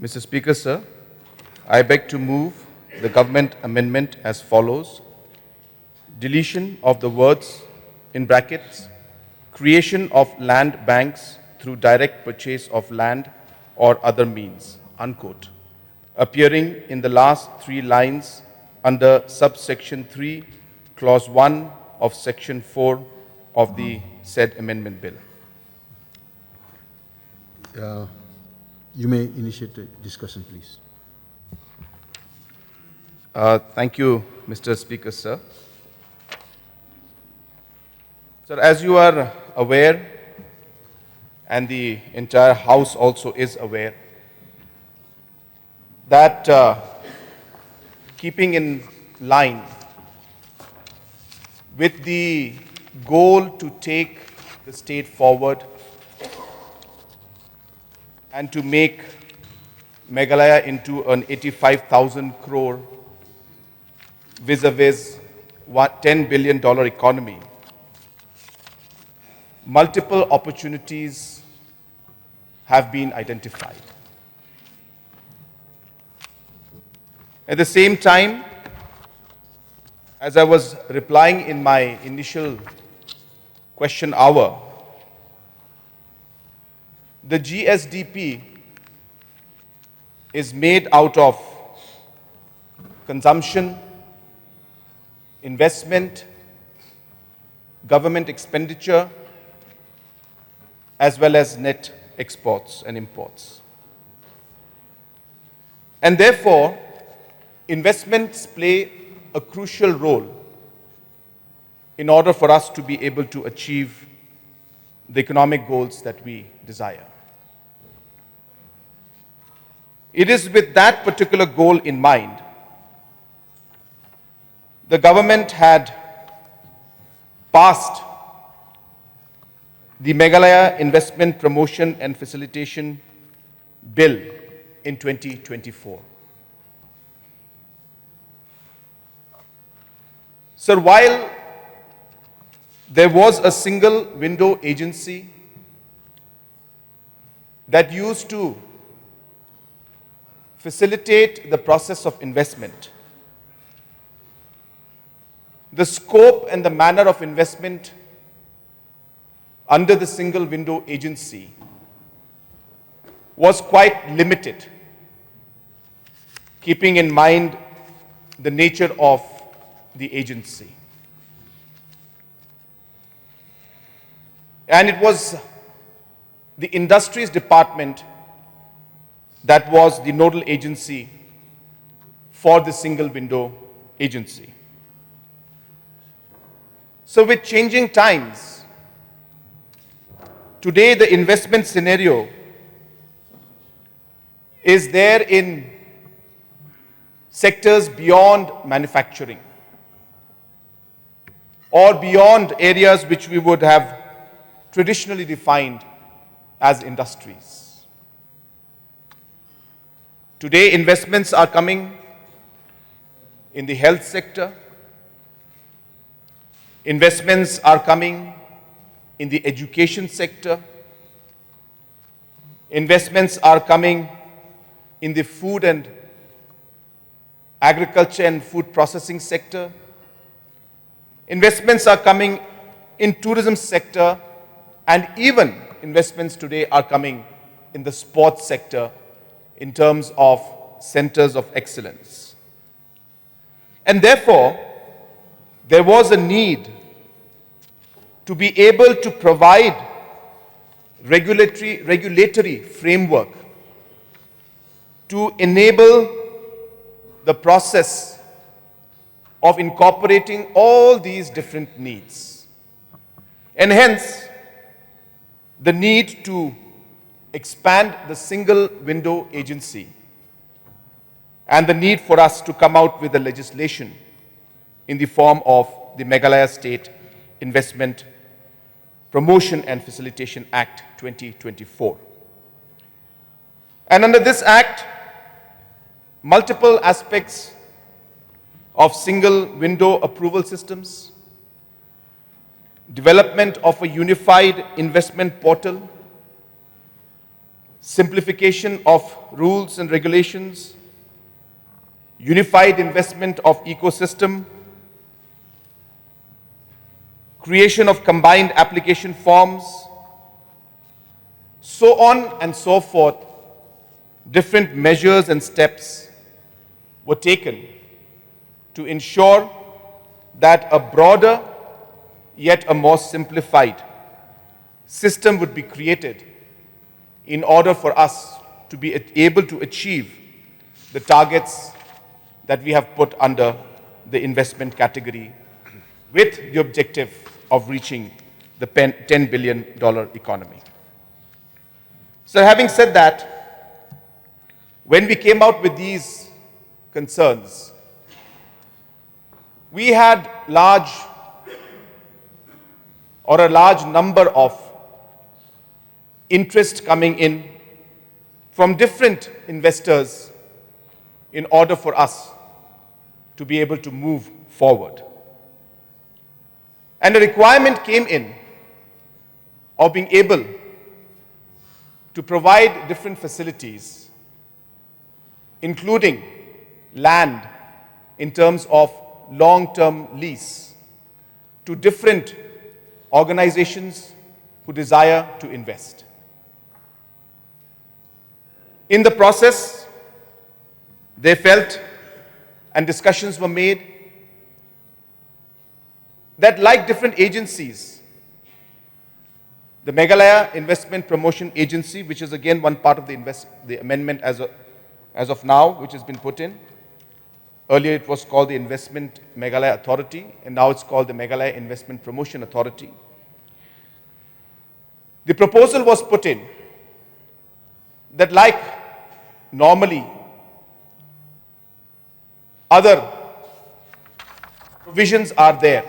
Mr. Speaker, sir, I beg to move the government amendment as follows. Deletion of the words in brackets, creation of land banks through direct purchase of land or other means, unquote, appearing in the last three lines under subsection 3, clause 1 of section 4 of the said amendment bill. You may initiate the discussion, please. Thank you, Mr. Speaker, sir. Sir, as you are aware, and the entire House also is aware, that keeping in line with the goal to take the state forward and to make Meghalaya into an 85,000 crore vis-a-vis $10 billion economy, multiple opportunities have been identified. At the same time, as I was replying in my initial question hour, the GSDP is made out of consumption, investment, government expenditure, as well as net exports and imports. And therefore, investments play a crucial role in order for us to be able to achieve the economic goals that we desire. It is with that particular goal in mind, the government had passed the Meghalaya Investment Promotion and Facilitation Bill in 2024. Sir, while there was a single window agency that used to facilitate the process of investment, the scope and the manner of investment under the single window agency was quite limited, keeping in mind the nature of the agency. And it was the Industries Department that was the nodal agency for the single window agency. So with changing times, today the investment scenario is there in sectors beyond manufacturing or beyond areas which we would have traditionally defined as industries. Today, investments are coming in the health sector. Investments are coming in the education sector. Investments are coming in the food and agriculture and food processing sector. Investments are coming in tourism sector, and even investments today are coming in the sports sector in terms of centers of excellence. And therefore, there was a need to be able to provide regulatory framework to enable the process of incorporating all these different needs. And hence, the need to expand the single window agency and the need for us to come out with a legislation in the form of the Meghalaya State Investment Promotion and Facilitation Act 2024. And under this act, multiple aspects of single window approval systems, development of a unified investment portal, simplification of rules and regulations, unified investment of ecosystem, creation of combined application forms, so on and so forth. Different measures and steps were taken to ensure that a broader yet a more simplified system would be created in order for us to be able to achieve the targets that we have put under the investment category with the objective of reaching the $10 billion economy. So having said that, when we came out with these concerns, we had a large number of interest coming in from different investors in order for us to be able to move forward. And a requirement came in of being able to provide different facilities, including land in terms of long-term lease to different organizations who desire to invest. In the process, they felt, and discussions were made, that like different agencies, the Meghalaya Investment Promotion Agency, which is again one part of the amendment as of now, which has been put in. Earlier it was called the Investment Meghalaya Authority, and now it's called the Meghalaya Investment Promotion Authority. The proposal was put in that like normally other provisions are there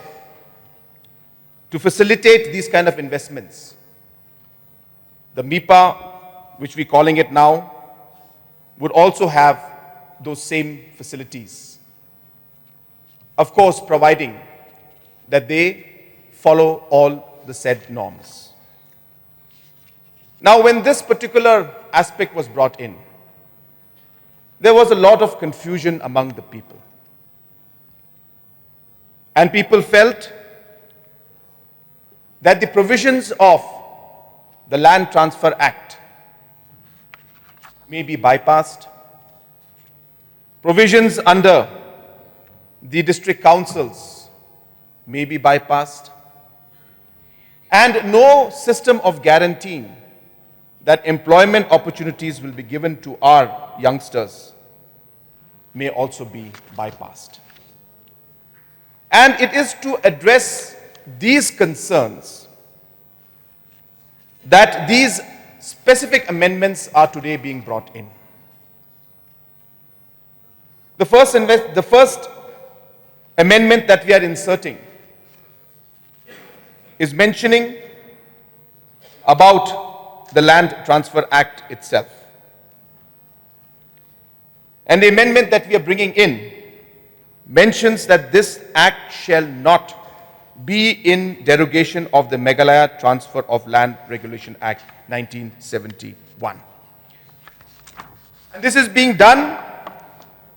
to facilitate these kind of investments, the MIPA, which we're calling it now, would also have those same facilities. Of course, providing that they follow all the said norms. Now, when this particular aspect was brought in, there was a lot of confusion among the people. And people felt that the provisions of the Land Transfer Act may be bypassed. Provisions under the district councils may be bypassed. And no system of guaranteeing that employment opportunities will be given to our youngsters may also be bypassed. And it is to address these concerns that these specific amendments are today being brought in. The first amendment that we are inserting is mentioning about the Land Transfer Act itself. And the amendment that we are bringing in mentions that this act shall not be in derogation of the Meghalaya Transfer of Land Regulation Act 1971. And this is being done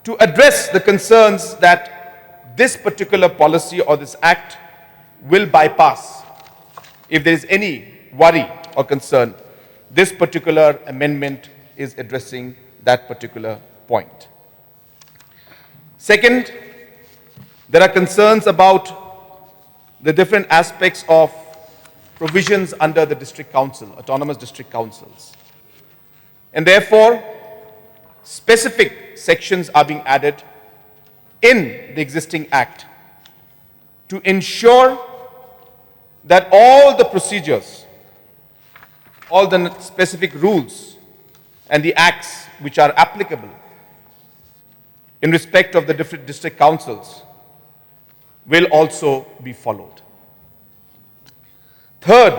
to address the concerns that this particular policy or this act will bypass. If there is any worry or concern, this particular amendment is addressing that particular point. Second, there are concerns about the different aspects of provisions under the district council, autonomous district councils. And therefore, specific sections are being added in the existing act to ensure that all the procedures, all the specific rules and the acts which are applicable in respect of the different district councils will also be followed. Third,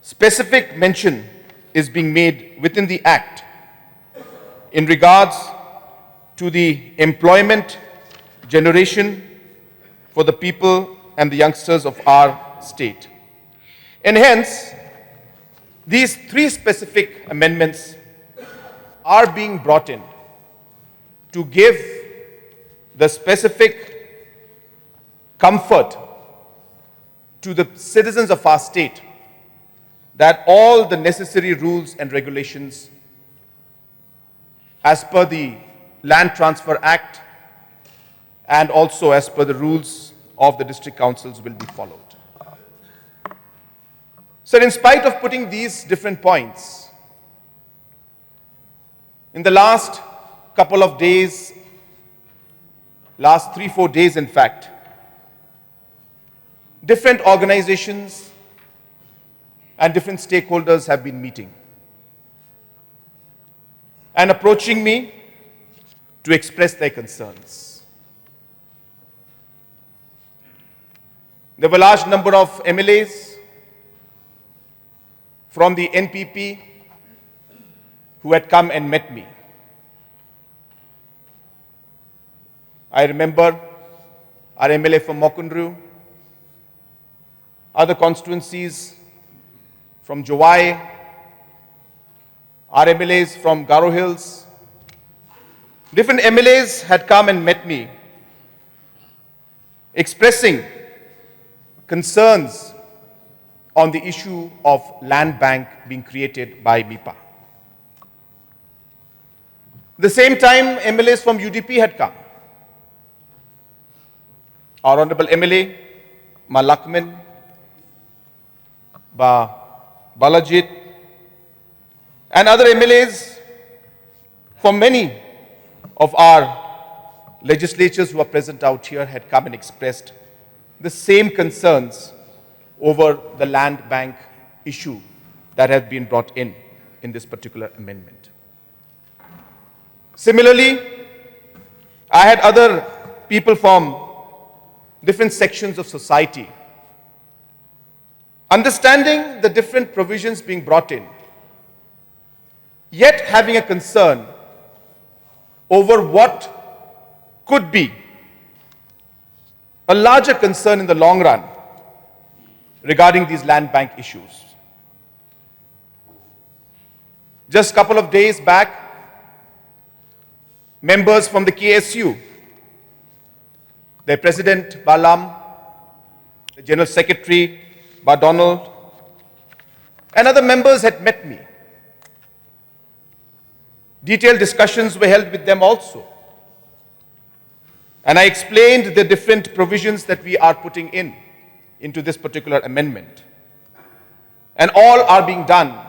specific mention is being made within the Act in regards to the employment generation for the people and the youngsters of our state. And hence, These three specific amendments are being brought in to give the specific comfort to the citizens of our state that all the necessary rules and regulations as per the Land Transfer Act and also as per the rules of the district councils will be followed. So in spite of putting these different points, in the last couple of days, last 3-4 days in fact, different organizations and different stakeholders have been meeting and approaching me to express their concerns. There were a large number of MLAs from the NPP who had come and met me. I remember our MLA from Mokundru, other constituencies from Jowai, our MLAs from Garo Hills. Different MLAs had come and met me, expressing concerns on the issue of land bank being created by MIPA. At the same time, MLAs from UDP had come. Our Honorable MLA, Ma Lakman, Ba Balajit, and other MLAs from many of our legislatures who are present out here had come and expressed the same concerns over the land bank issue that has been brought in this particular amendment. Similarly, I had other people from different sections of society understanding the different provisions being brought in, yet having a concern over what could be a larger concern in the long run regarding these land bank issues. Just a couple of days back, members from the KSU, their president, Balam, the general secretary, Donald, and other members had met me. Detailed discussions were held with them also. And I explained the different provisions that we are putting into this particular amendment. And all are being done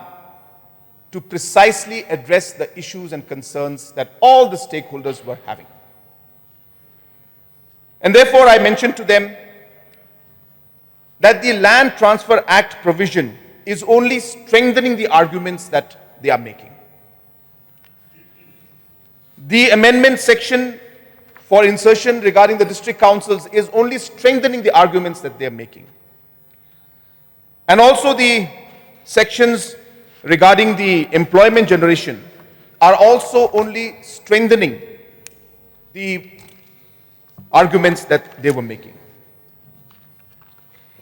to precisely address the issues and concerns that all the stakeholders were having. And therefore, I mentioned to them that the Land Transfer Act provision is only strengthening the arguments that they are making. The amendment section for insertion regarding the district councils is only strengthening the arguments that they are making. And also the sections regarding the employment generation are also only strengthening the arguments that they were making.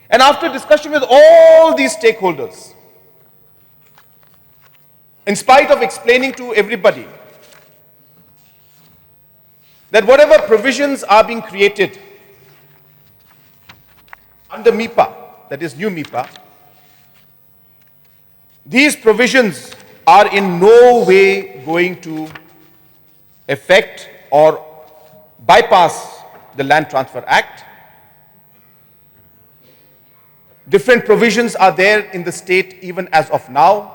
And after discussion with all these stakeholders, in spite of explaining to everybody that whatever provisions are being created under MIPA, that is new MIPA, these provisions are in no way going to affect or bypass the Land Transfer Act. Different provisions are there in the state even as of now.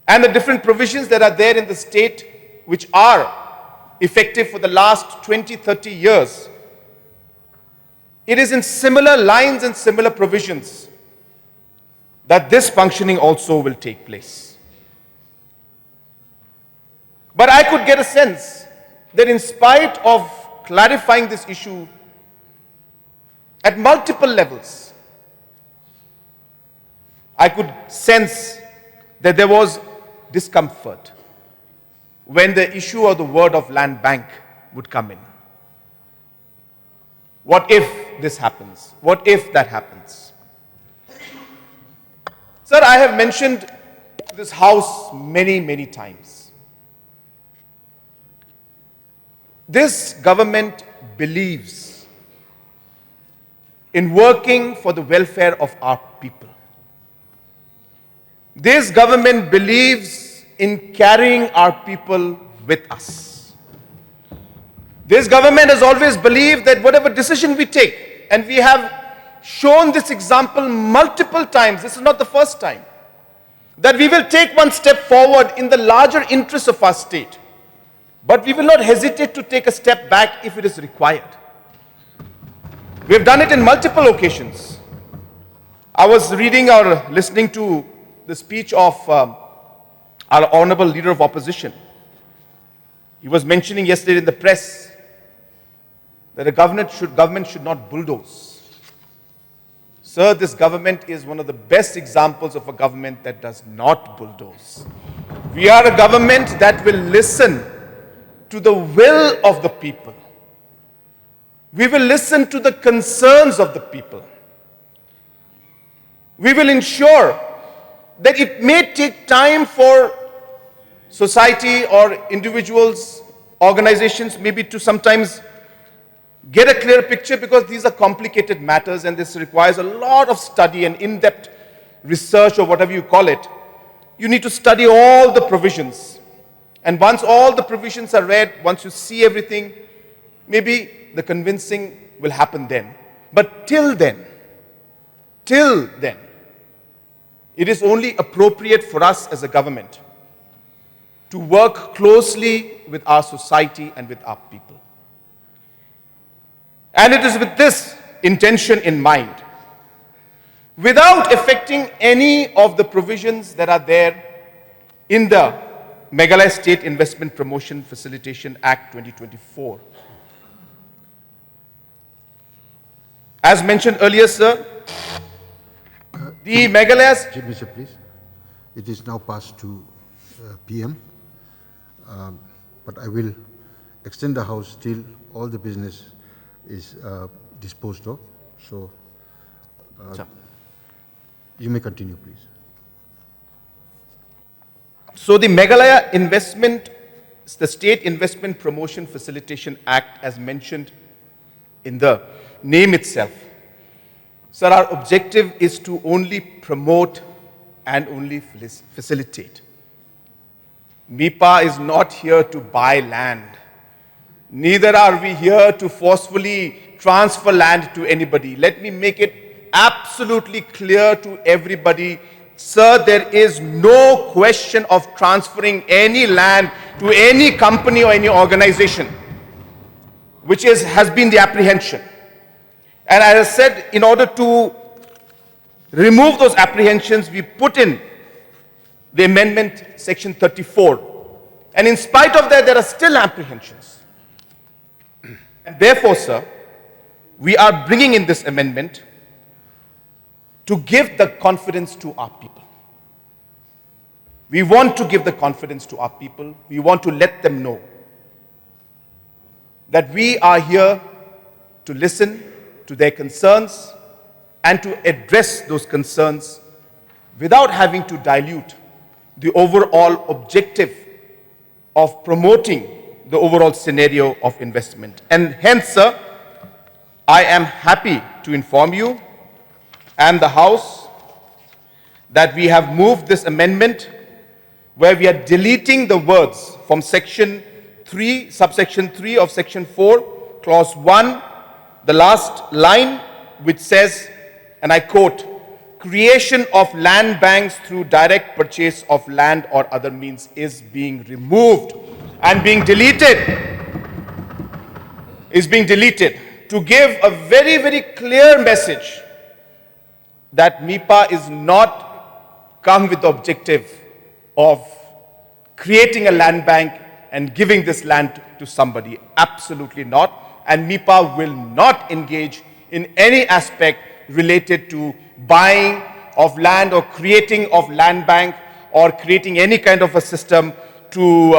And the different provisions that are there in the state which are effective for the last 20-30 years, it is in similar lines and similar provisions that this functioning also will take place. But I could get a sense that in spite of clarifying this issue at multiple levels, I could sense that there was discomfort when the issue or the word of land bank would come in. What if this happens? What if that happens? Sir, I have mentioned this house many, many times. This government believes in working for the welfare of our people. This government believes in carrying our people with us. This government has always believed that whatever decision we take, and we have shown this example multiple times, this is not the first time, that we will take one step forward in the larger interests of our state, but we will not hesitate to take a step back if it is required. We have done it in multiple occasions. I was reading or listening to the speech of our honorable leader of opposition. He was mentioning yesterday in the press that a government should not bulldoze. Sir, this government is one of the best examples of a government that does not bulldoze. We are a government that will listen to the will of the people. We will listen to the concerns of the people. We will ensure that it may take time for society or individuals, organizations, maybe to sometimes get a clear picture, because these are complicated matters and this requires a lot of study and in-depth research, or whatever you call it. You need to study all the provisions. And once all the provisions are read, once you see everything, maybe the convincing will happen then. But till then, it is only appropriate for us as a government to work closely with our society and with our people. And it is with this intention in mind, without affecting any of the provisions that are there in the Meghalaya State Investment Promotion Facilitation Act 2024. As mentioned earlier, sir, the Meghalaya's... Chief Minister, please. It is now past 2 p.m. But I will extend the House till all the business is disposed of. So, you may continue, please. So the Meghalaya the State Investment Promotion Facilitation Act, as mentioned in the name itself, sir, our objective is to only promote and only facilitate. MIPA is not here to buy land. Neither are we here to forcefully transfer land to anybody. Let me make it absolutely clear to everybody. Sir, there is no question of transferring any land to any company or any organization, which has been the apprehension. And as I said, in order to remove those apprehensions, we put in the amendment section 34. And in spite of that, there are still apprehensions. And therefore, sir, we are bringing in this amendment to give the confidence to our people. We want to give the confidence to our people. We want to let them know that we are here to listen to their concerns and to address those concerns without having to dilute the overall objective of promoting the overall scenario of investment. And hence, sir, I am happy to inform you and the House that we have moved this amendment where we are deleting the words from section 3, subsection 3 of section 4, clause 1, the last line, which says, and I quote, "Creation of land banks through direct purchase of land or other means" is being removed and being deleted, to give a very, very clear message that MIPA is not come with the objective of creating a land bank and giving this land to somebody. Absolutely not. And MIPA will not engage in any aspect related to buying of land or creating of land bank or creating any kind of a system to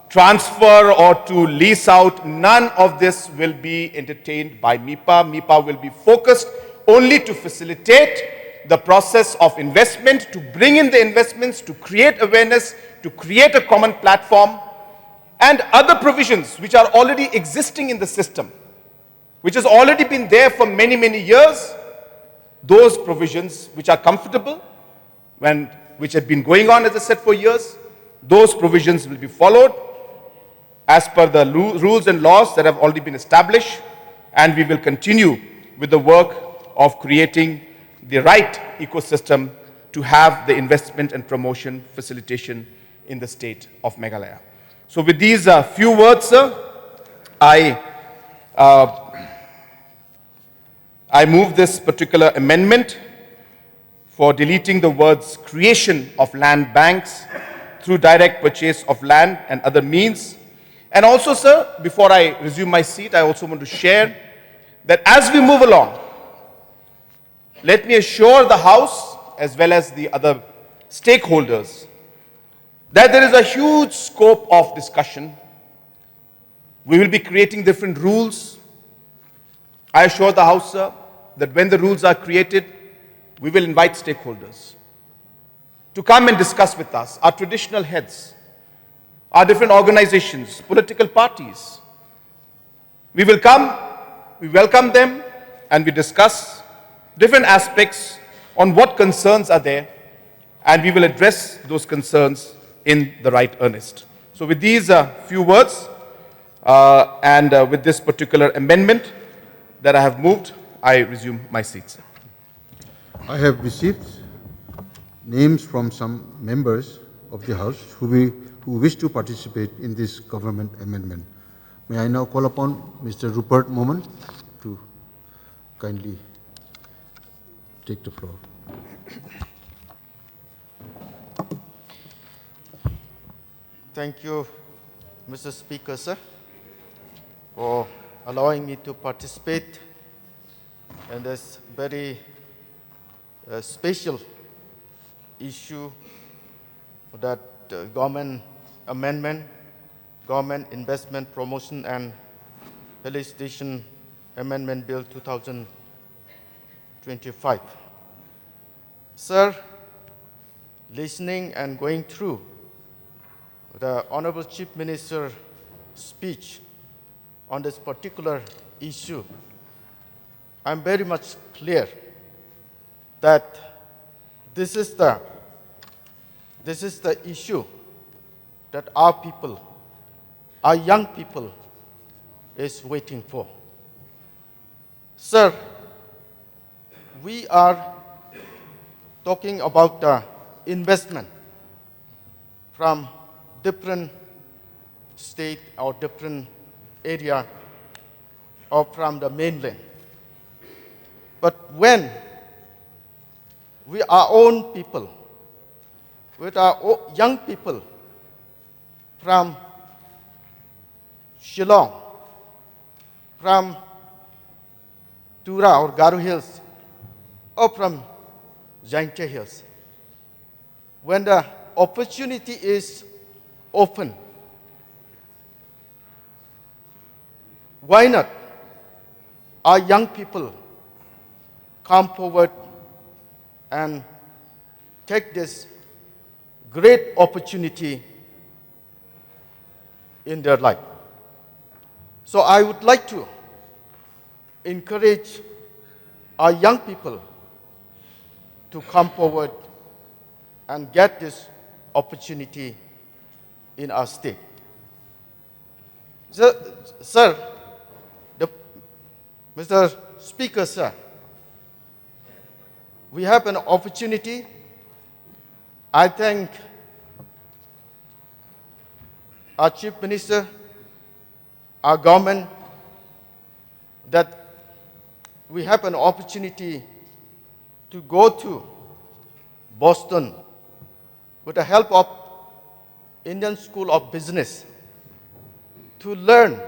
transfer or to lease out. None of this will be entertained by MIPA. MIPA will be focused only to facilitate the process of investment, to bring in the investments, to create awareness, to create a common platform, and other provisions which are already existing in the system, which has already been there for many, many years. Those provisions which are comfortable, which have been going on, as I said, for years, those provisions will be followed as per the rules and laws that have already been established, and we will continue with the work of creating the right ecosystem to have the investment and promotion facilitation in the state of Meghalaya. So with these few words, sir, I move this particular amendment for deleting the words creation of land banks through direct purchase of land and other means. And also, sir, before I resume my seat, I also want to share that as we move along, let me assure the House as well as the other stakeholders that there is a huge scope of discussion. We will be creating different rules. I assure the House, sir, that when the rules are created, we will invite stakeholders to come and discuss with us, our traditional heads, our different organizations, political parties. We will come, we welcome them, and we discuss different aspects on what concerns are there, and we will address those concerns in the right earnest. So with these few words, and with this particular amendment that I have moved, I resume my seat, sir. I have received names from some members of the House who wish to participate in this government amendment. May I now call upon Mr. Rupert Moman to kindly take the floor. Thank you, Mr. Speaker, sir, for allowing me to participate in this very special issue that government amendment, Government Investment Promotion and Facilitation Amendment Bill 2025. Sir, listening and going through the Honorable Chief Minister's speech on this particular issue, I'm very much clear that this is the issue that our people, our young people, is waiting for. Sir, we are talking about investment from different state or different area or from the mainland. But when we, our own people, with our young people from Shillong, from Tura or Garu Hills, or from Jaintia Hills, when the opportunity is open, why not our young people come forward and take this great opportunity in their life? So I would like to encourage our young people to come forward and get this opportunity in our state. Sir, Mr. Speaker, sir, we have an opportunity. I thank our Chief Minister, our government, that we have an opportunity to go to Boston with the help of Indian School of Business to learn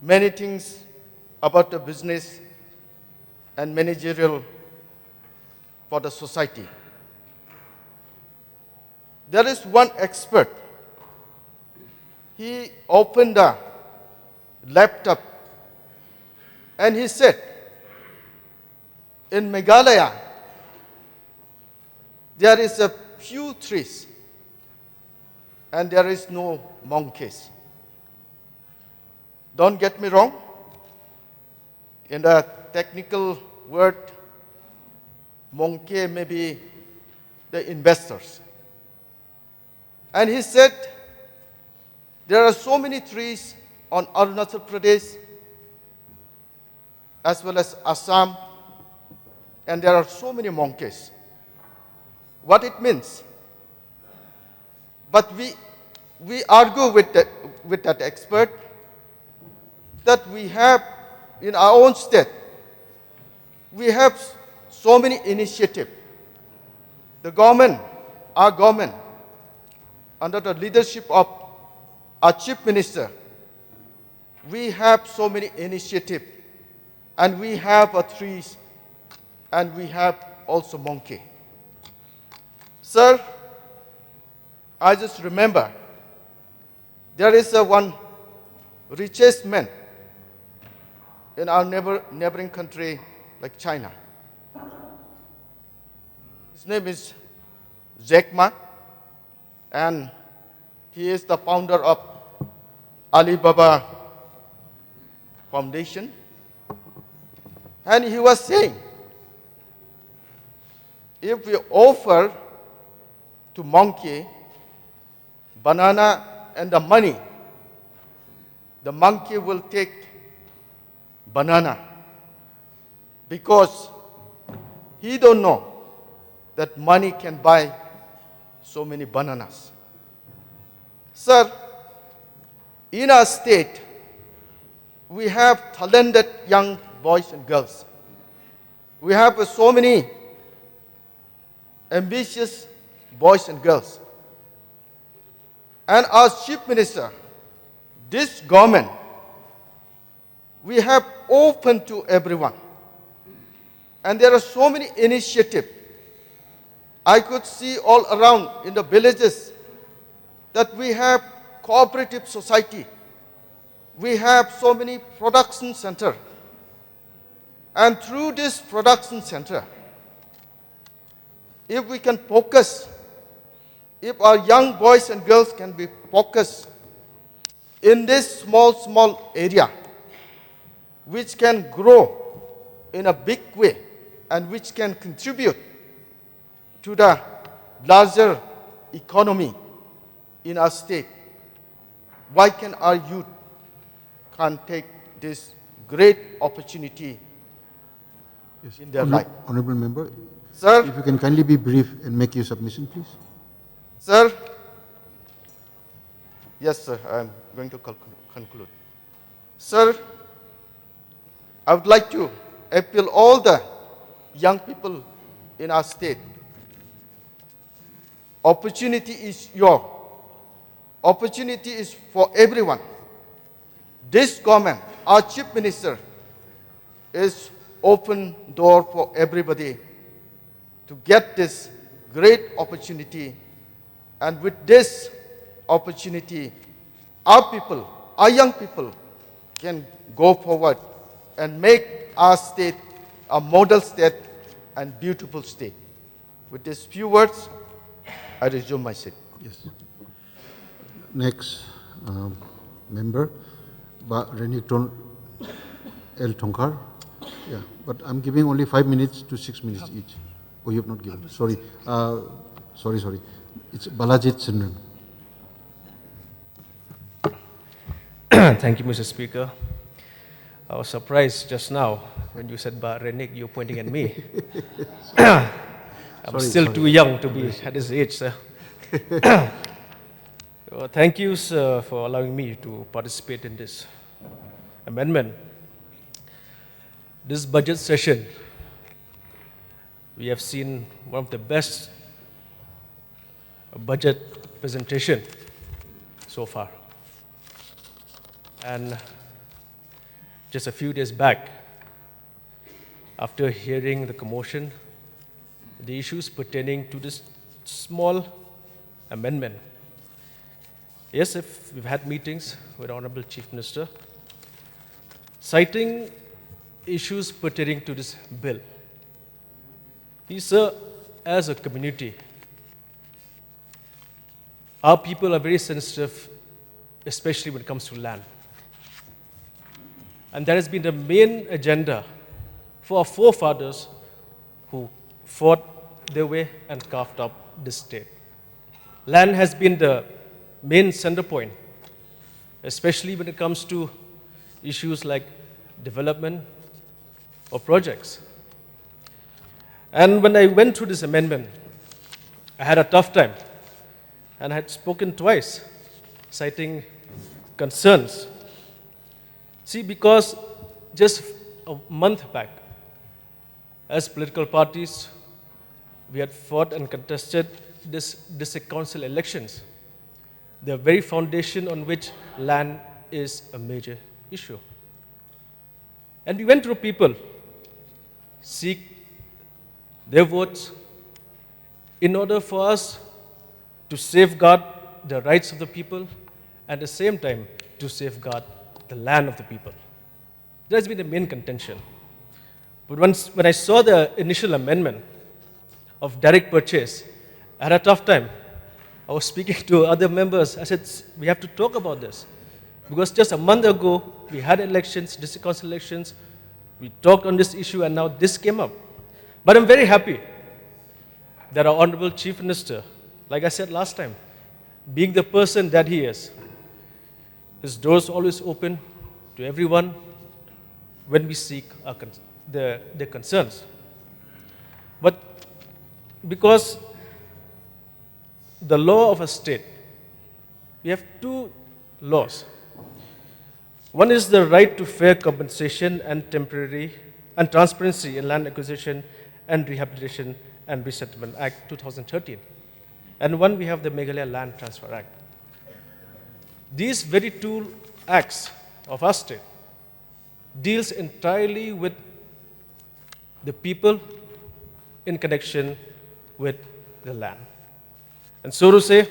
many things about the business and managerial for the society. There is one expert. He opened a laptop and he said, in Meghalaya, there is a few trees and there is no monkeys. Don't get me wrong. In the technical word, monkey may be the investors. And he said, there are so many trees on Arunachal Pradesh as well as Assam, and there are so many monkeys. What it means? But we argue with that expert that we have in our own state, we have so many initiatives. The government, our government, under the leadership of our Chief Minister, we have so many initiatives, and we have trees, and we have also monkey. Sir, I just remember, there is one richest man in our neighboring country like China. His name is Jack Ma, and he is the founder of Alibaba Foundation. And he was saying, if we offer to monkey banana and the money, the monkey will take banana because he don't know that money can buy so many bananas. Sir, in our state, we have talented young boys and girls. We have so many ambitious boys and girls. And as Chief Minister, this government, we have open to everyone. And there are so many initiatives. I could see all around in the villages that we have cooperative society. We have so many production center. And through this production center, if we can focus, if our young boys and girls can be focused in this small area, which can grow in a big way and which can contribute to the larger economy in our state, why can our youth can't take this great opportunity in their life? Honorable Member, Sir, if you can kindly be brief and make your submission, please. Sir, yes, sir, I'm going to conclude. Sir, I would like to appeal all the young people in our state. Opportunity is yours. Opportunity is for everyone. This government, our Chief Minister, is open door for everybody to get this great opportunity. And with this opportunity, our people, our young people, can go forward and make our state a model state and beautiful state. With these few words, I resume my seat. Yes. Next member, Renekton L. Tongkar. Yeah, but I'm giving only 5 minutes to 6 minutes each. Oh, you have not given. Sorry. Sorry. It's Balajit Sindran. Thank you, Mr. Speaker. I was surprised just now when you said Renik, you're pointing at me. I'm still too young to be at this age, sir. Thank you, sir, for allowing me to participate in this amendment. This budget session, we have seen one of the best budget presentation so far. And just a few days back, after hearing the commotion, the issues pertaining to this small amendment, yes, if we've had meetings with Honorable Chief Minister, citing issues pertaining to this bill. We, sir, as a community, Our people are very sensitive, especially when it comes to land. And that has been the main agenda for our forefathers who fought their way and carved up this state. Land has been the main center point, especially when it comes to issues like development or projects. And when I went through this amendment, I had a tough time, and I had spoken twice, citing concerns. See, because just a month back, as political parties, we had fought and contested this district council elections, the very foundation on which land is a major issue. And we went through people, seek their votes in order for us to safeguard the rights of the people and at the same time to safeguard the land of the people. That has been the main contention. But when I saw the initial amendment of direct purchase, I had a tough time. I was speaking to other members. I said, we have to talk about this. Because just a month ago, we had elections, district council elections, we talked on this issue, and now this came up. But I'm very happy that our Honorable Chief Minister, like I said last time, being the person that he is, his doors always open to everyone when we seek their concerns. But because the law of a state, we have two laws. One is the right to fair compensation and temporary and transparency in land acquisition and Rehabilitation and Resettlement Act 2013. And one, we have the Meghalaya Land Transfer Act. These very two acts of our state deals entirely with the people in connection with the land. And so to say,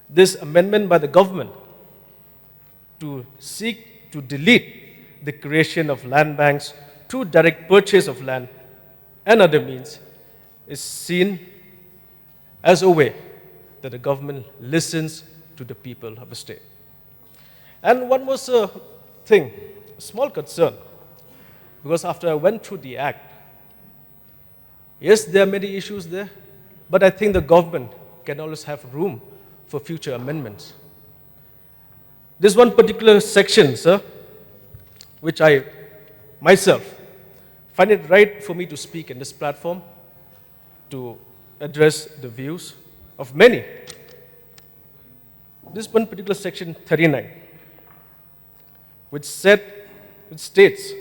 this amendment by the government to seek to delete the creation of land banks through direct purchase of land and other means is seen as a way that the government listens to the people of the state. And one was a thing, a small concern, because after I went through the act, yes, there are many issues there, but I think the government can always have room for future amendments. This one particular section, sir, which I myself find it right for me to speak in this platform to address the views of many. This one particular section 39, which states,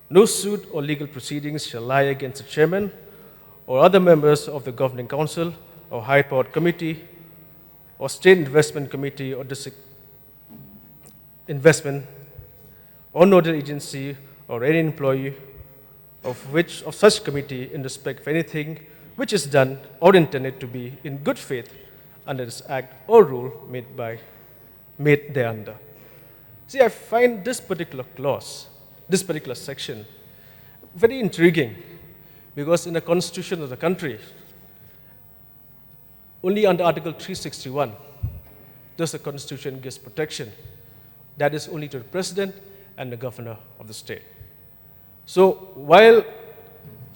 no suit or legal proceedings shall lie against the chairman or other members of the governing council or high-powered committee or state investment committee or district investment or nodal agency or any employee of such committee in respect of anything which is done or intended to be in good faith under this act or rule made thereunder. See, I find this particular clause, this particular section, very intriguing, because in the constitution of the country, only under Article 361 does the constitution give protection. That is only to the president and the governor of the state. So while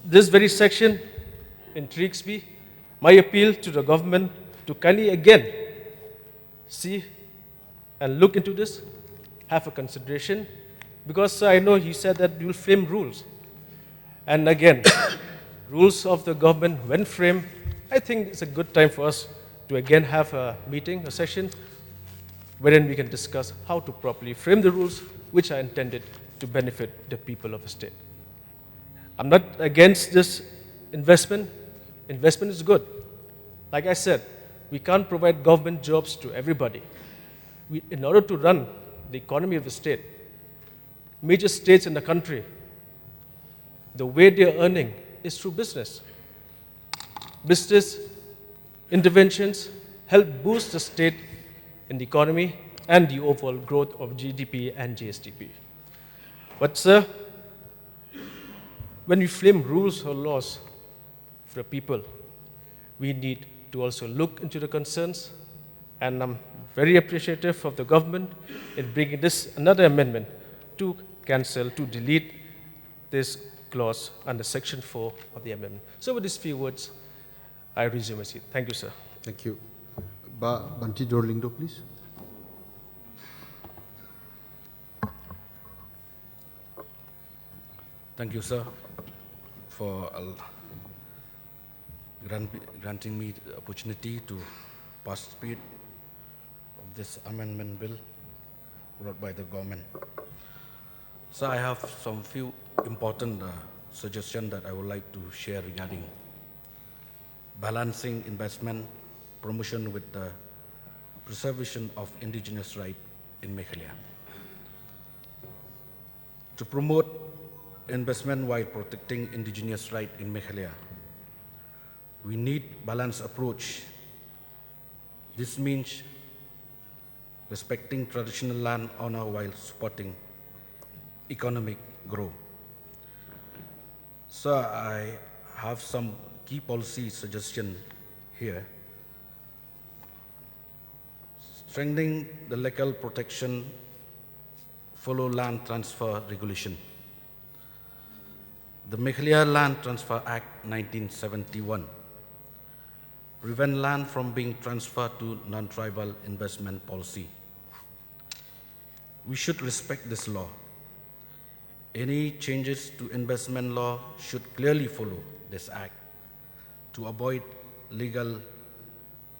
this very section intrigues me, my appeal to the government to kindly again see and look into this, have a consideration, because I know you said that you will frame rules. And again, rules of the government when framed, I think it's a good time for us to again have a meeting, a session, wherein we can discuss how to properly frame the rules which are intended to benefit the people of the state. I'm not against this investment. Investment is good. Like I said, we can't provide government jobs to everybody. In order to run the economy of the state, major states in the country, the way they're earning is through business. Business interventions help boost the state in the economy and the overall growth of GDP and GSDP. But sir, when we frame rules or laws for the people, we need to also look into the concerns, and I'm very appreciative of the government in bringing this another amendment to cancel, to delete this clause under Section 4 of the amendment. So with these few words, I resume my seat. Thank you, sir. Thank you. Banti Dorlindo, please. Thank you, sir, for granting me the opportunity to participate of this amendment bill brought by the government. So I have some few important suggestions that I would like to share regarding balancing investment promotion with the preservation of indigenous rights in Meghalaya. To promote investment while protecting indigenous rights in Meghalaya, we need balanced approach. This means respecting traditional land owner while supporting economic growth. So I have some key policy suggestions here. Strengthening the legal protection, follow land transfer regulation. The Meghalaya Land Transfer Act 1971 prevent land from being transferred to non-tribal investment policy. We should respect this law. Any changes to investment law should clearly follow this act to avoid legal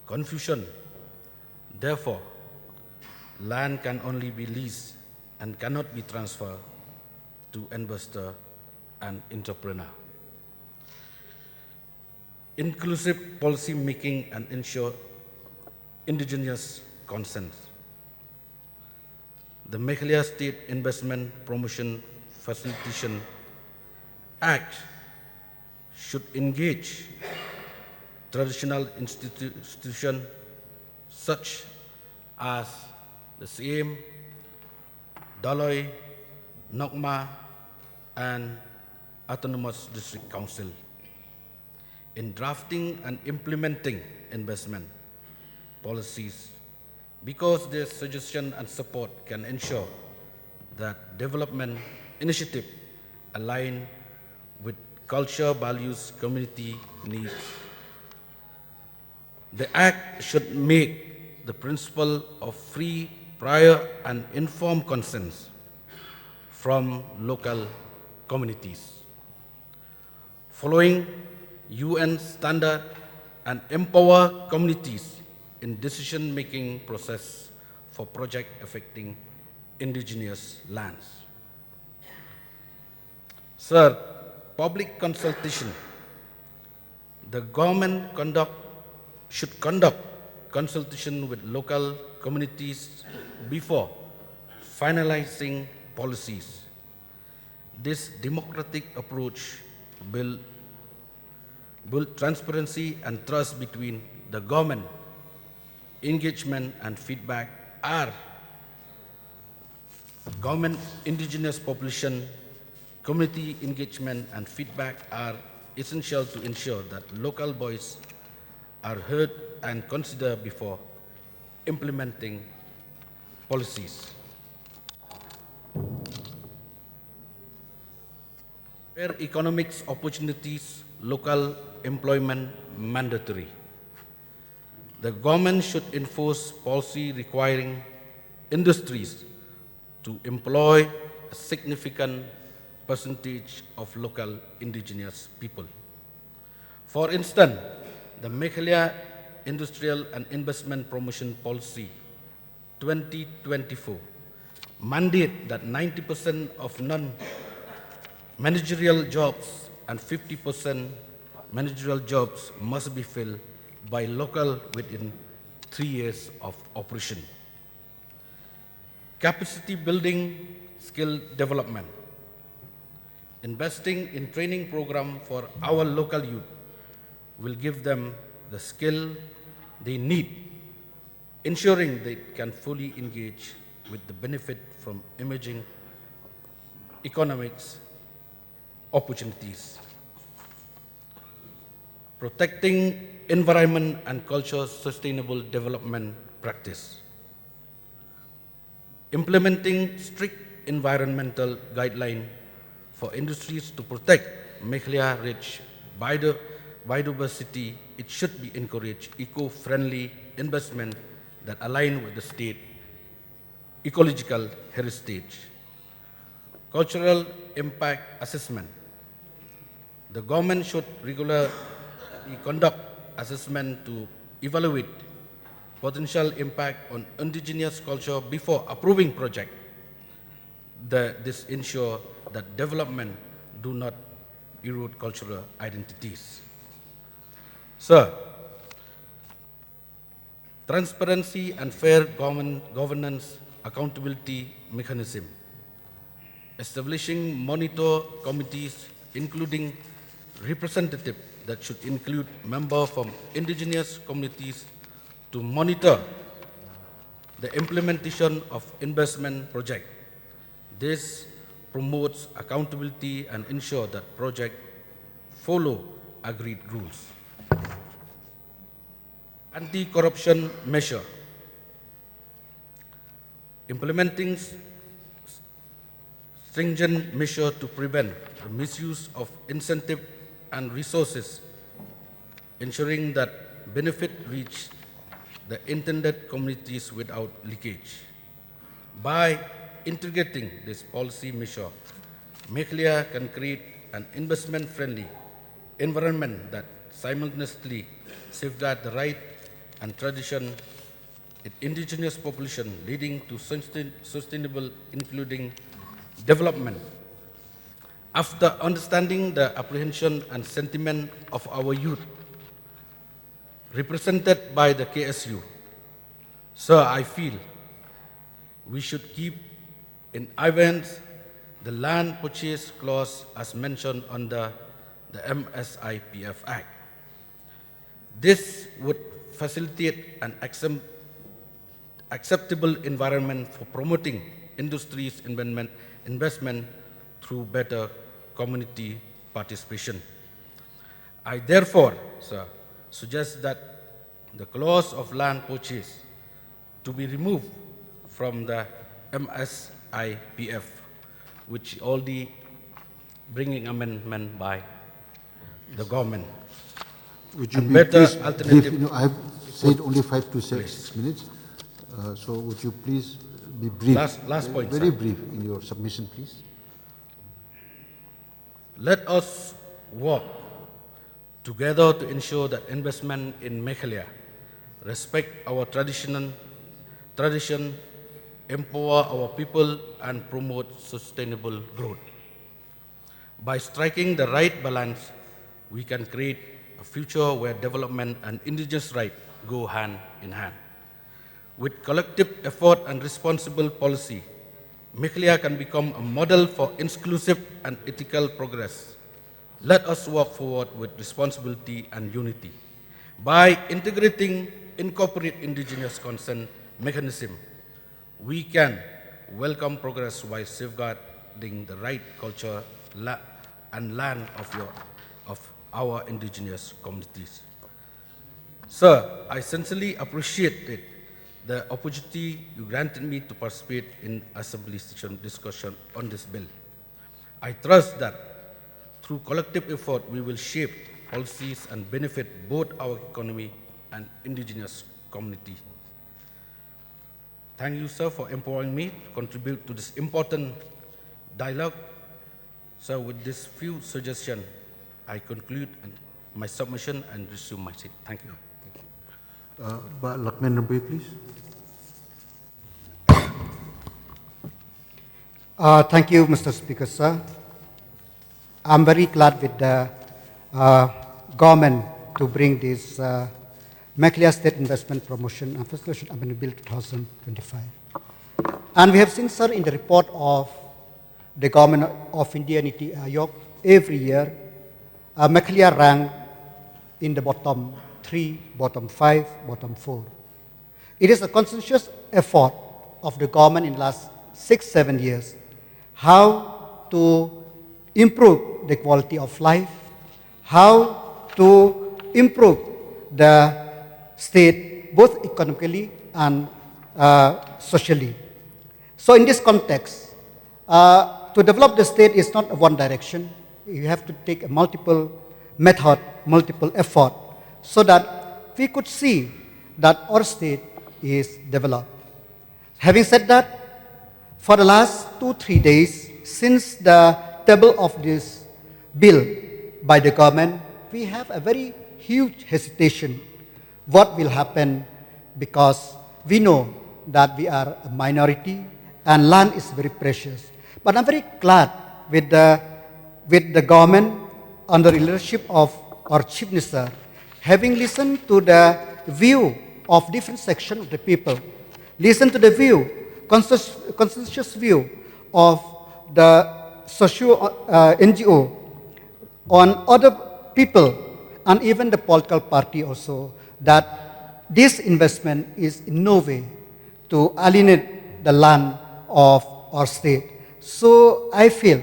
confusion. Therefore, land can only be leased and cannot be transferred to investor and entrepreneur. Inclusive policy making and ensure indigenous consent. The Meghalaya State Investment Promotion Facilitation Act should engage traditional institutions such as the CM, Daloi, Nokma, and Autonomous District Council in drafting and implementing investment policies, because their suggestion and support can ensure that development initiatives align with culture, values, community needs. The Act should make the principle of free, prior, and informed consent from local communities, following UN standard, and empower communities in decision-making process for projects affecting indigenous lands. Sir, public consultation. The government should conduct consultation with local communities before finalizing policies. This democratic approach will build transparency and trust between the government. Engagement and feedback are government, indigenous population, community engagement and feedback are essential to ensure that local voices are heard and considered before implementing policies. Where economic opportunities, local employment mandatory. The government should enforce policy requiring industries to employ a significant percentage of local indigenous people. For instance, the Meghalaya Industrial and Investment Promotion Policy 2024 mandate that 90% of non-managerial jobs and 50% managerial jobs must be filled by local within 3 years of operation. Capacity building, skill development. Investing in training program for our local youth will give them the skill they need, ensuring they can fully engage with the benefit from emerging economics opportunities. protecting environment and culture sustainable development practice, implementing strict environmental guidelines for industries to protect Meghalaya-rich biodiversity. It should be encouraged eco-friendly investment that align with the state ecological heritage. Cultural impact assessment. The government should regularly conduct assessment to evaluate potential impact on indigenous culture before approving project. This ensure that development do not erode cultural identities. Sir, transparency and fair governance accountability mechanism. Establishing monitor committees, including representative that should include members from indigenous communities to monitor the implementation of investment project. This promotes accountability and ensure that projects follow agreed rules. Anti-corruption measure. Implementing stringent measure to prevent the misuse of incentive and resources, ensuring that benefit reach the intended communities without leakage. By integrating this policy measure, Meghalaya can create an investment-friendly environment that simultaneously safeguards the right and tradition in indigenous population, leading to sustainable, including development. After understanding the apprehension and sentiment of our youth, represented by the KSU, sir, I feel we should keep in abeyance the land purchase clause as mentioned under the MSIPF Act. This would facilitate an acceptable environment for promoting industries investment through better community participation. I therefore, sir, suggest that the clause of land purchase to be removed from the MSIPF, which already bringing amendment by the government. Would you And be better please alternative- brief? You know, I have said only 5 to 6 minutes. So would you please be brief? Last point, Very sir. brief in your submission, please. Let us work together to ensure that investment in Meghalaya respect our tradition, empower our people, and promote sustainable growth. By striking the right balance, we can create a future where development and indigenous rights go hand in hand. With collective effort and responsible policy, Meghalaya can become a model for inclusive and ethical progress. Let us work forward with responsibility and unity. By integrating incorporate indigenous consent mechanism, we can welcome progress while safeguarding the right culture and land of our indigenous communities. Sir, I sincerely appreciate the opportunity you granted me to participate in Assembly session discussion on this bill. I trust that through collective effort, we will shape policies and benefit both our economy and indigenous community. Thank you, sir, for empowering me to contribute to this important dialogue. So with this few suggestions, I conclude my submission and resume my seat. Thank you. Lakman Rampai, please. Thank you, Mr. Speaker, sir. I'm very glad with the government to bring this Meghalaya State Investment Promotion and Facilitation Amendment Bill 2025. And we have seen, sir, in the report of the Government of India, Niti Aayog, every year, Meghalaya rank in the bottom 3, bottom 5, bottom 4. It is a conscientious effort of the government in the last 6-7 years how to improve the quality of life, how to improve the state both economically and socially. So in this context, to develop the state is not a one direction. You have to take a multiple method, multiple effort, so that we could see that our state is developed. Having said that, for the last 2-3 days, since the table of this bill by the government, we have a very huge hesitation what will happen, because we know that we are a minority and land is very precious. But I'm very glad with the government under the leadership of our Chief Minister, having listened to the view of different sections of the people, listen to the view, consensus view of the social NGO, on other people, and even the political party also, that this investment is in no way to alienate the land of our state. So I feel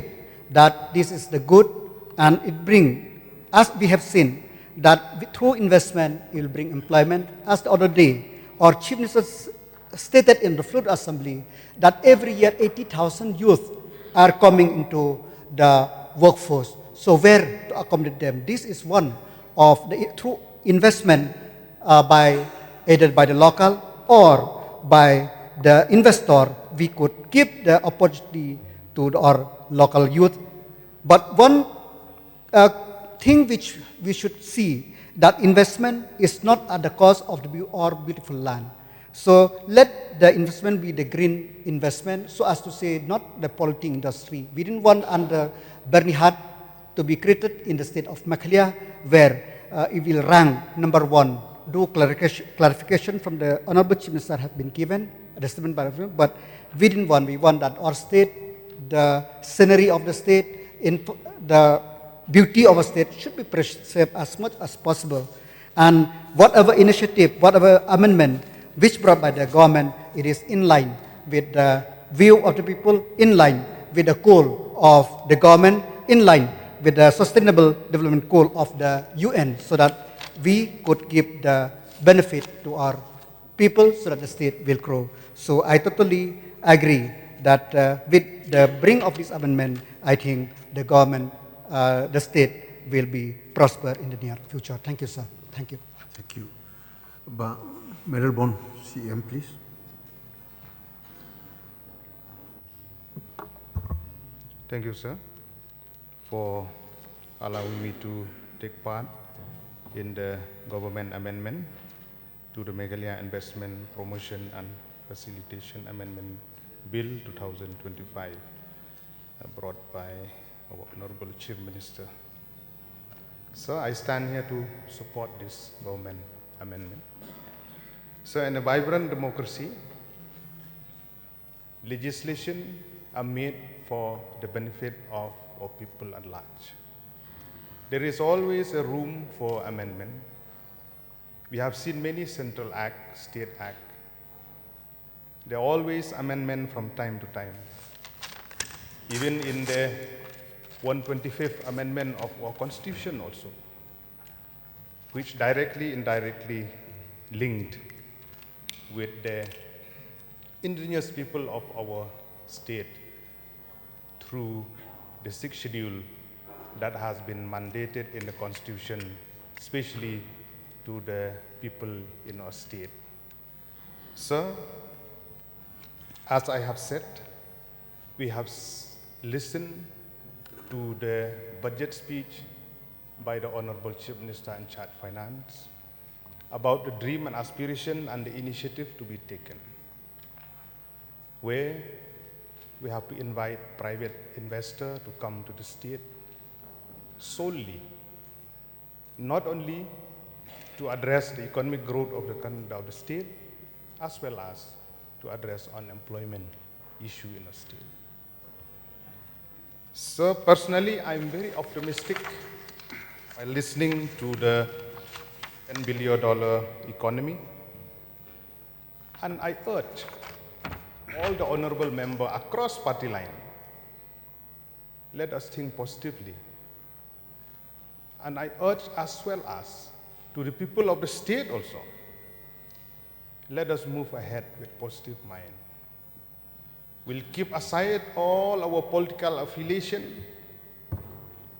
that this is the good, and it brings, as we have seen, that through investment it will bring employment. As the other day, our Chief Minister stated in the Flood Assembly that every year 80,000 youth are coming into the workforce. So where to accommodate them? This is one of the through investment by either by the local or by the investor, we could give the opportunity to our local youth. But one thing which we should see, that investment is not at the cost of our beautiful land. So let the investment be the green investment, so as to say not the polluting industry. We didn't want under Bernihat to be created in the state of Meghalaya, where it will rank #1. Do clarification from the Honorable Chief Minister have been given, the statement by the government, but we didn't want. We want that our state, the scenery of the state, the beauty of a state should be preserved as much as possible. And whatever initiative, whatever amendment which brought by the government, it is in line with the view of the people, in line with the goal of the government, in line with the sustainable development goal of the UN, so that we could give the benefit to our people, so that the state will grow. So I totally agree that with the bring of this amendment, I think the government, the state will be prosper in the near future. Thank you, sir. Thank you. Thank you. Melbourne CM, please. Thank you, sir, for allowing me to take part in the government amendment to the Meghalaya Investment Promotion and Facilitation Amendment Bill 2025, brought by our Honorable Chief Minister. So I stand here to support this government amendment. So in a vibrant democracy, legislation are made for the benefit of our people at large. There is always a room for amendment. We have seen many central acts, state acts. There are always amendments from time to time. Even in the 125th amendment of our constitution also, which directly, indirectly linked with the indigenous people of our state through the 6th schedule that has been mandated in the constitution, especially to the people in our state. So, as I have said, we have listened to the budget speech by the Honorable Chief Minister in charge of Finance about the dream and aspiration and the initiative to be taken, where we have to invite private investor to come to the state solely, not only to address the economic growth of the state, as well as to address unemployment issue in the state. So personally, I'm very optimistic while listening to the $10 billion economy, and I urge all the honorable members across party line, let us think positively. And I urge as well as to the people of the state also. Let us move ahead with positive mind. We'll keep aside all our political affiliation,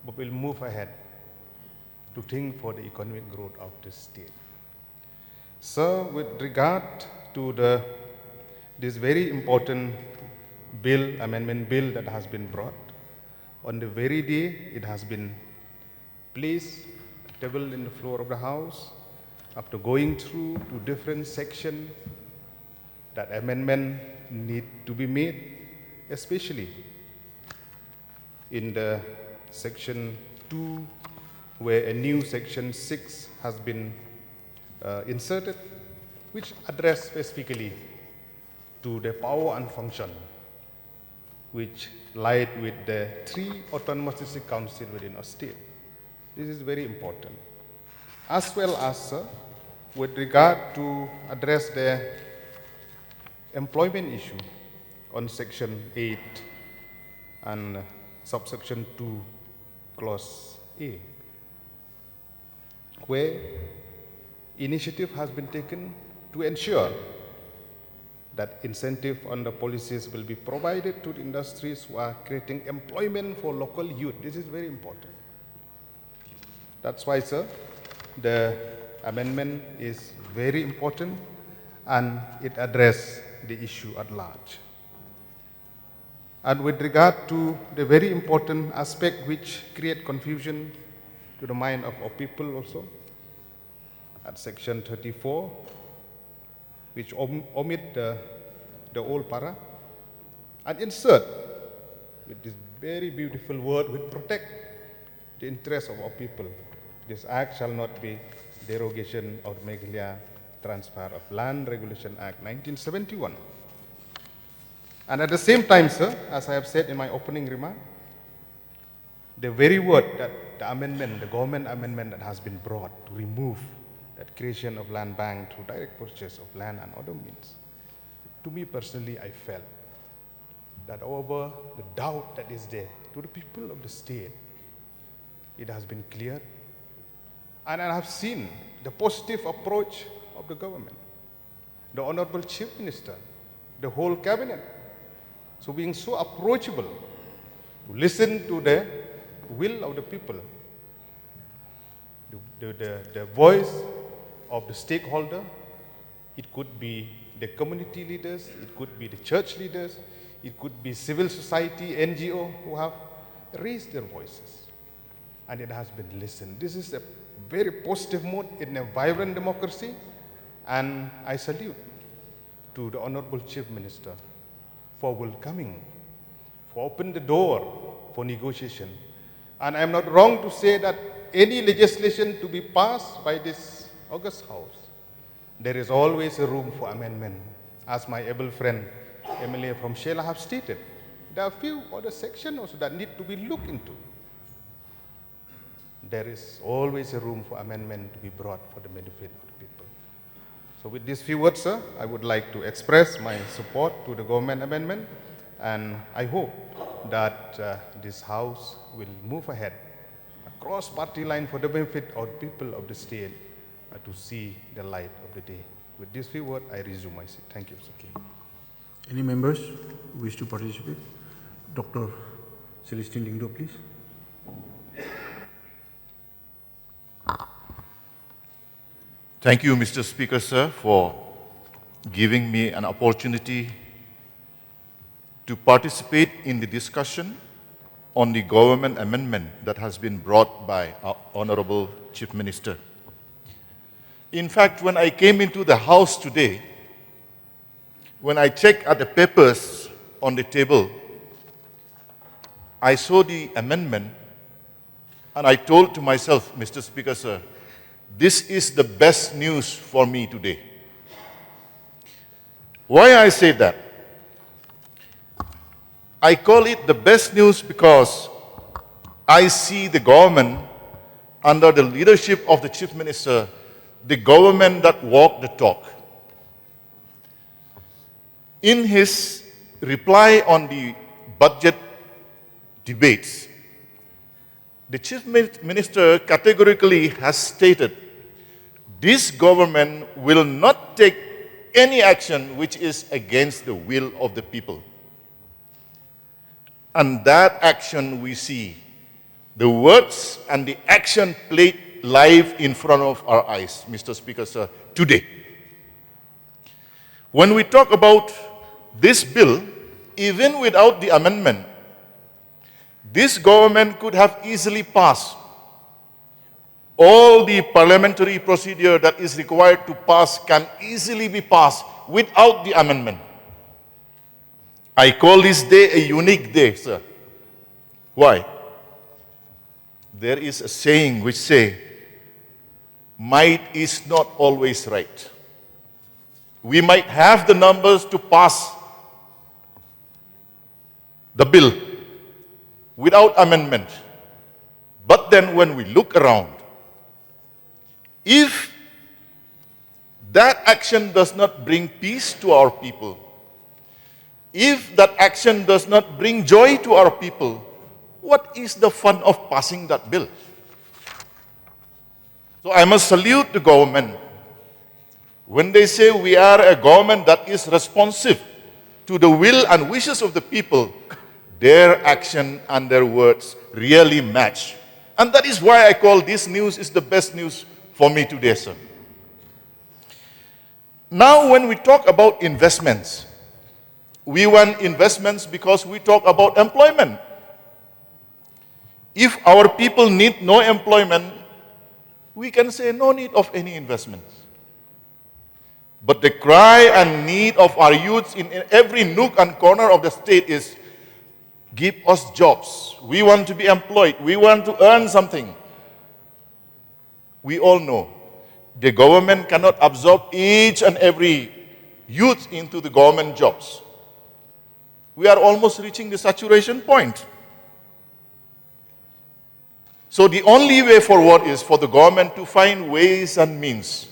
but we'll move ahead to think for the economic growth of the state. So, with regard to this very important bill, amendment bill that has been brought, on the very day it has been placed, tabled in the floor of the House, after going through to different sections, that amendment need to be made, especially in the section 2, where a new section 6 has been inserted, which address specifically to the power and function which lied with the 3 autonomous district councils within our state. This is very important. As well as with regard to address the employment issue on section 8 and subsection 2, clause A, where initiative has been taken to ensure that incentive on the policies will be provided to the industries who are creating employment for local youth. This is very important. That's why, sir, the amendment is very important and it addresses the issue at large. And with regard to the very important aspect which create confusion to the mind of our people also, at section 34, which omit the old para, and insert with this very beautiful word, which protect the interests of our people. This act shall not be derogation of the Meghalaya Transfer of Land Regulation Act 1971. And at the same time, sir, as I have said in my opening remark, the very word that the amendment, the government amendment that has been brought to remove that creation of land bank through direct purchase of land and other means, to me personally, I felt that over the doubt that is there to the people of the state, it has been cleared. And I have seen the positive approach of the government, the Honorable Chief Minister, the whole cabinet. So being so approachable to listen to the will of the people, the voice of the stakeholder. It could be the community leaders, it could be the church leaders, it could be civil society, NGO who have raised their voices. And it has been listened. This is a very positive mode in a vibrant democracy, and I salute to the Honorable Chief Minister for welcoming, for opening the door for negotiation. And I'm not wrong to say that any legislation to be passed by this August House, there is always a room for amendment. As my able friend, Emily from Sheila have stated, there are a few other sections also that need to be looked into. There is always a room for amendment to be brought for the benefit of the people. So with these few words, sir, I would like to express my support to the government amendment, and I hope that this House will move ahead across party line for the benefit of the people of the state to see the light of the day. With these few words, I resume my seat. Thank you, sir. Any members who wish to participate? Dr. Celestine Lingdo, please. Thank you, Mr. Speaker, sir, for giving me an opportunity to participate in the discussion on the government amendment that has been brought by our Honorable Chief Minister. In fact, when I came into the House today, when I checked at the papers on the table, I saw the amendment and I told to myself, Mr. Speaker, sir, this is the best news for me today. Why I say that? I call it the best news because I see the government under the leadership of the Chief Minister, the government that walk the talk. In his reply on the budget debates, the Chief Minister categorically has stated this government will not take any action which is against the will of the people. And that action we see, the words and the action played live in front of our eyes, Mr. Speaker, sir, today. When we talk about this bill, even without the amendment, this government could have easily passed all the parliamentary procedure that is required to pass can easily be passed without the amendment. I call this day a unique day, sir. Why? There is a saying which says, might is not always right. We might have the numbers to pass the bill without amendment. But then when we look around, if that action does not bring peace to our people, if that action does not bring joy to our people, what is the fun of passing that bill? So I must salute the government. When they say we are a government that is responsive to the will and wishes of the people, their action and their words really match. And that is why I call this news is the best news for me today, sir. Now when we talk about investments, we want investments because we talk about employment. If our people need no employment, we can say no need of any investments. But the cry and need of our youths in every nook and corner of the state is, give us jobs. We want to be employed. We want to earn something. We all know the government cannot absorb each and every youth into the government jobs. We are almost reaching the saturation point. So the only way forward is for the government to find ways and means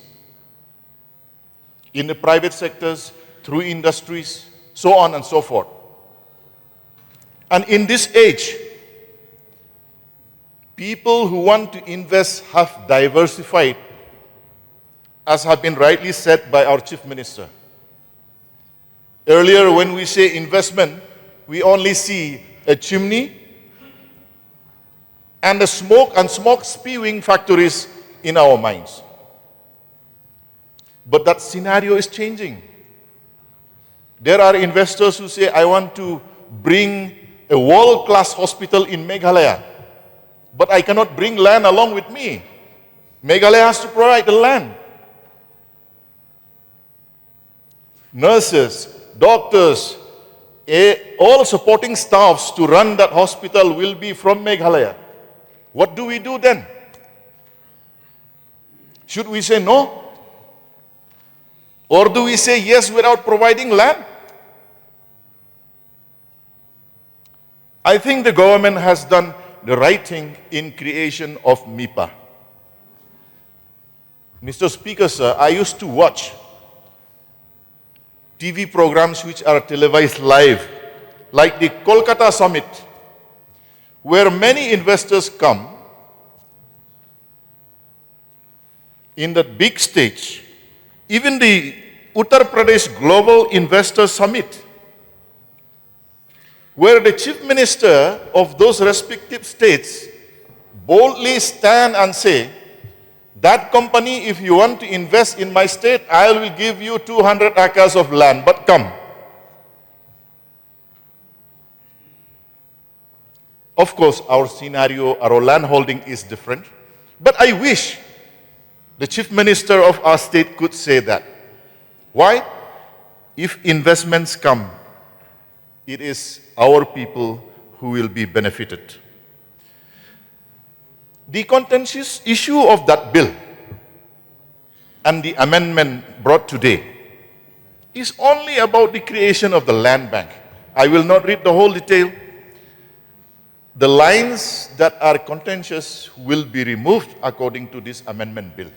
in the private sectors, through industries, so on and so forth. And in this age, people who want to invest have diversified, as have been rightly said by our Chief Minister. Earlier, when we say investment, we only see a chimney and the smoke and smoke spewing factories in our minds. But that scenario is changing. There are investors who say, I want to bring a world-class hospital in Meghalaya, but I cannot bring land along with me. Meghalaya has to provide the land. Nurses, doctors, all supporting staffs to run that hospital will be from Meghalaya. What do we do then? Should we say no? Or do we say yes without providing land? I think the government has done the right thing in creation of MIPA. Mr. Speaker, sir, I used to watch TV programs which are televised live, like the Kolkata Summit, where many investors come in that big stage. Even the Uttar Pradesh Global Investor Summit, where the Chief Minister of those respective states boldly stand and say, that company, if you want to invest in my state, I will give you 200 acres of land, but come. Of course, our scenario, our land holding is different, but I wish the Chief Minister of our state could say that. Why? If investments come, it is our people who will be benefited. The contentious issue of that bill and the amendment brought today is only about the creation of the land bank. I will not read the whole detail. The lines that are contentious will be removed according to this amendment bill.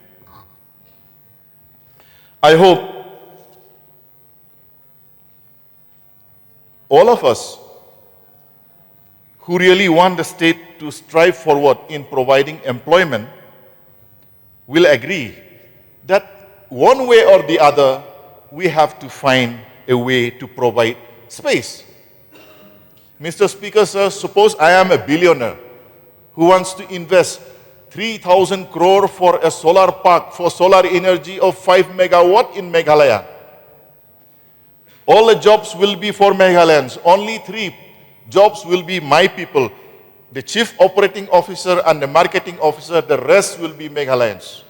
I hope all of us who really want the state to strive forward in providing employment will agree that one way or the other, we have to find a way to provide space. Mr. Speaker, sir, suppose I am a billionaire who wants to invest 3,000 crore for a solar park for solar energy of 5 megawatt in Meghalaya. All the jobs will be for Meghalayans. Only 3 jobs will be my people. The chief operating officer and the marketing officer, the rest will be Meghalayans.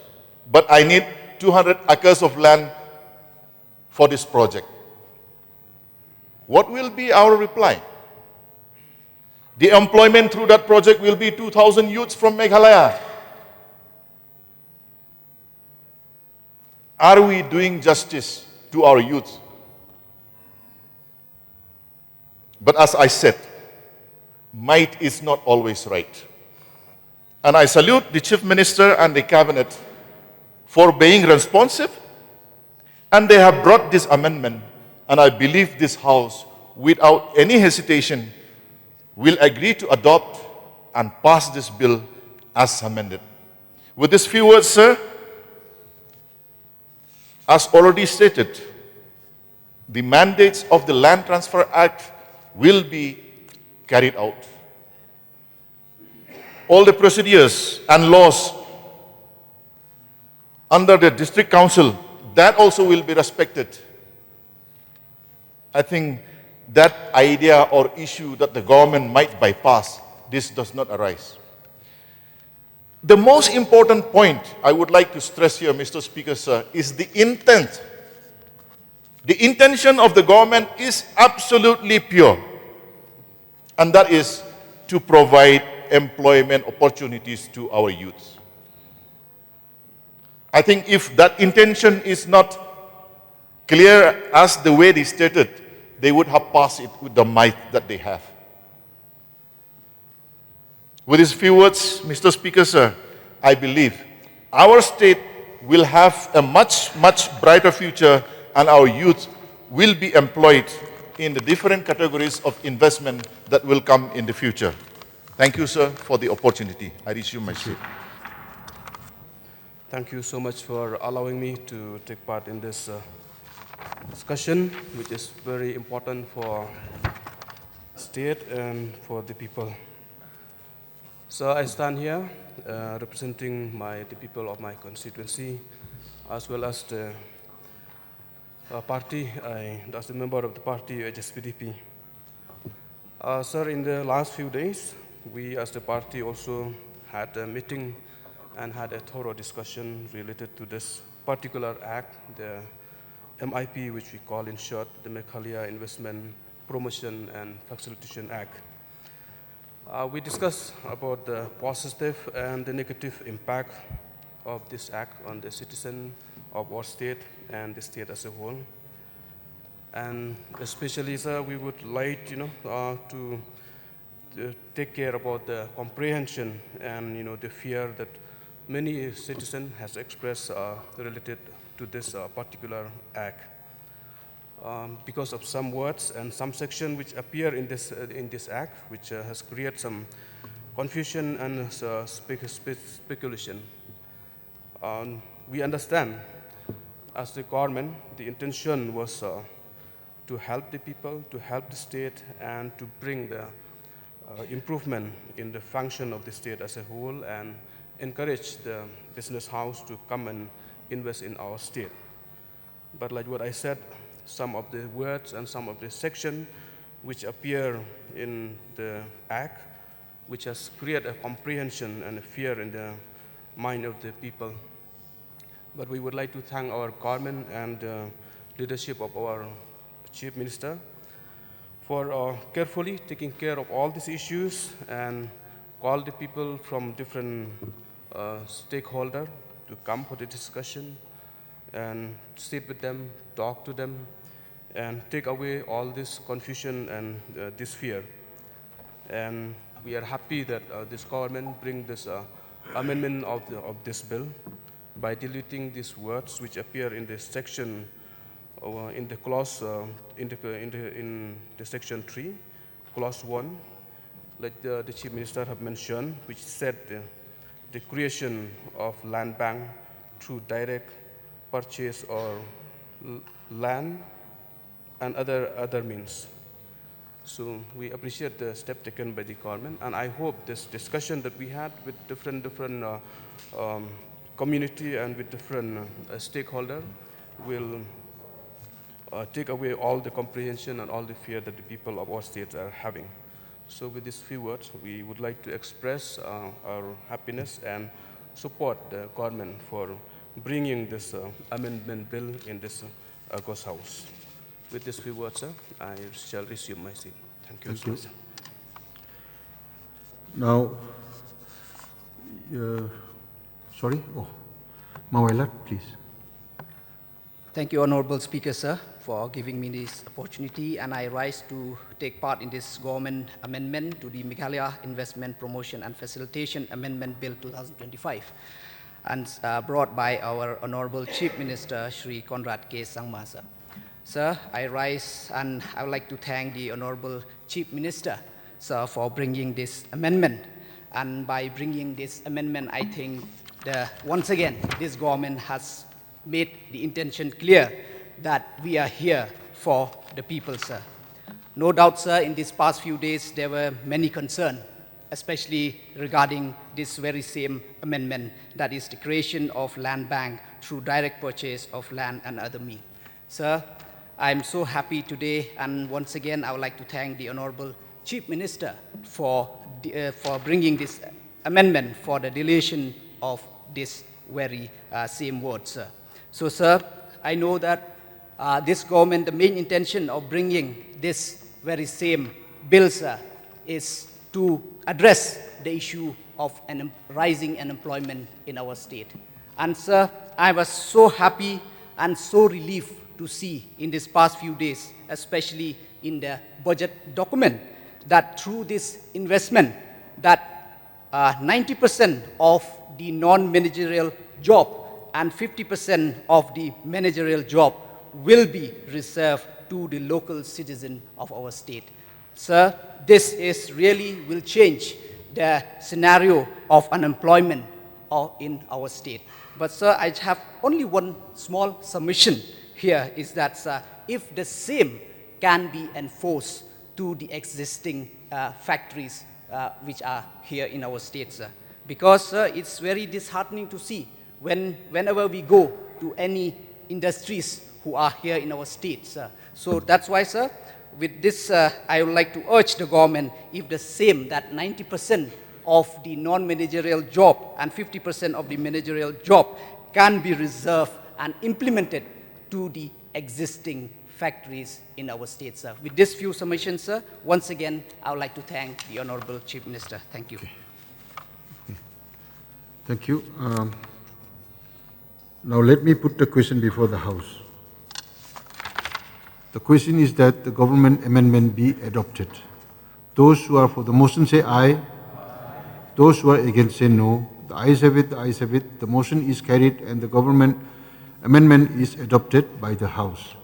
But I need 200 acres of land for this project. What will be our reply? The employment through that project will be 2,000 youths from Meghalaya. Are we doing justice to our youth? But as I said, might is not always right. And I salute the Chief Minister and the Cabinet for being responsive, and they have brought this amendment, and I believe this House, without any hesitation, will agree to adopt and pass this bill as amended. With these few words, sir, as already stated, the mandates of the Land Transfer Act will be carried out. All the procedures and laws under the district council, that also will be respected. I think that idea or issue that the government might bypass, this does not arise. The most important point I would like to stress here, Mr. Speaker, sir, is the intent. The intention of the government is absolutely pure, and that is to provide employment opportunities to our youth. I think if that intention is not clear as the way they stated, they would have passed it with the might that they have. With these few words, Mr. Speaker, sir, I believe our state will have a much, much brighter future, and our youth will be employed in the different categories of investment that will come in the future. Thank you, sir, for the opportunity. I resume my seat. Thank you so much for allowing me to take part in this discussion, which is very important for state and for the people. So I stand here representing the people of my constituency, as well as the party. As a member of the party, HSPDP. Sir, in the last few days, we as the party also had a meeting and had a thorough discussion related to this particular act, the MIP, which we call in short the Meghalaya Investment Promotion and Facilitation Act. We discussed about the positive and the negative impact of this act on the citizen of our state and the state as a whole. And especially, sir, we would like, to take care about the comprehension and, the fear that many citizens has expressed related to this particular act. Because of some words and some section which appear in this act, which has created some confusion and speculation. We understand, as the government, the intention was to help the people, to help the state, and to bring the improvement in the function of the state as a whole, and encourage the business house to come and invest in our state. But like what I said, some of the words and some of the section which appear in the act, which has created a comprehension and a fear in the mind of the people. But we would like to thank our government and the leadership of our Chief Minister for carefully taking care of all these issues and call the people from different stakeholders to come for the discussion and sit with them, talk to them, and take away all this confusion and this fear. And we are happy that this government bring this amendment of this bill by deleting these words which appear in the section, in the clause, in the section 3, clause 1, like the Chief Minister have mentioned, which said the creation of land bank through direct purchase or land and other means. So we appreciate the step taken by the government, and I hope this discussion that we had with different community and with different stakeholders will take away all the comprehension and all the fear that the people of our states are having. So with these few words, we would like to express our happiness and support the government for bringing this amendment bill in this August House. With these few words, sir, I shall resume my seat. Thank you. Thank you. Now, Mawailat, please. Thank you, Honorable Speaker, sir, for giving me this opportunity, and I rise to take part in this government amendment to the Meghalaya Investment Promotion and Facilitation Amendment Bill 2025, and brought by our Honorable Chief Minister, Shri Conrad K. Sangma, sir. Sir, I rise and I would like to thank the Honorable Chief Minister, sir, for bringing this amendment. And by bringing this amendment, I think once again, this government has made the intention clear that we are here for the people, sir. No doubt, sir, in these past few days, there were many concerns, especially regarding this very same amendment, that is the creation of land bank through direct purchase of land and other means. Sir, I'm so happy today, and once again, I would like to thank the Honorable Chief Minister for bringing this amendment for the deletion of this very same word, sir. So, sir, I know that this government, the main intention of bringing this very same bill, sir, is to address the issue of rising unemployment in our state. And, sir, I was so happy and so relieved to see in these past few days, especially in the budget document, that through this investment, that 90% of the non-managerial job and 50% of the managerial job will be reserved to the local citizen of our state. Sir, this is really will change the scenario of unemployment in our state. But sir, I have only one small submission here, is that if the same can be enforced to the existing factories which are here in our state, sir. Because it's very disheartening to see whenever we go to any industries who are here in our state, sir. So that's why, sir, with this, I would like to urge the government, if the same, that 90% of the non-managerial job and 50% of the managerial job can be reserved and implemented to the existing factories in our state, sir. With this few submissions, sir, once again, I would like to thank the Honorable Chief Minister. Thank you. Okay. Thank you. Now let me put the question before the House. The question is that the government amendment be adopted. Those who are for the motion say aye. Those who are against say no. The ayes have it, the ayes have it. The motion is carried and the government amendment is adopted by the House.